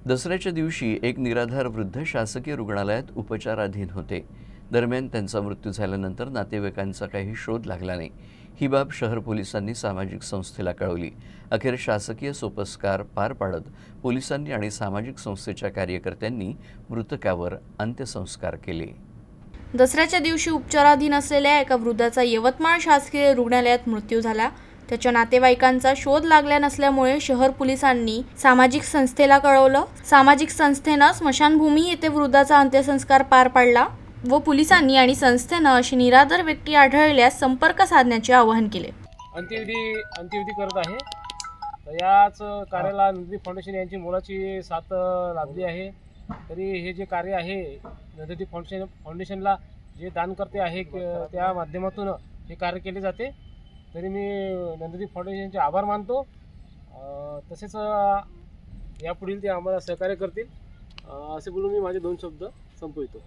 दसऱ्याच्या दिवशी एक निराधार वृद्ध शासकीय रुग्णालयात उपचाराधीन होते। दरम्यान त्यांचा मृत्यू झाल्यानंतर नातेवाईकांचा काही शोध लागला नाही। ही बाब शहर पोलिसांनी सामाजिक संस्थेला कळवली। अखेर शासकीय सोपस्कार पार पाडत पोलिसांनी आणि सामाजिक संस्थेच्या कार्यकर्त्यांनी मृतकावर अंत्यसंस्कार केले। दसऱ्याच्या दिवशी उपचाराधीन असलेल्या एका वृद्धाचा यवतमाळ शासकीय रुग्णालयात मृत्यू झाला। त्याच्या नातेवाईकांचा शोध लागला नसल्यामुळे शहर पोलिसांनी सामाजिक संस्थेला कळवलं। सामाजिक संस्थेनं स्मशानभूमी येथे वृद्धाचा अंत्यसंस्कार पार पाडला व पोलिसांनी आणि संस्थेनं अशी निराधार व्यक्ती आढळल्यास संपर्क साधण्याचे आवाहन केले। अंत्यविधी करत आहे। तर याच कार्याला नंदिनी फाउंडेशन यांची मोलाची साथ लाभली आहे। तरी हे जे कार्य आहे नंदिनी फाउंडेशनला जे दानकर्ते आहे त्या माध्यमातून हे कार्य केले जाते। तरी मी नंदिनी फाउंडेशनचे आभार मानतो। तसेच यापुढील ते आम्हाला सहकार्य करतील असे बोलून मी माझे 2 शब्द संपवितो।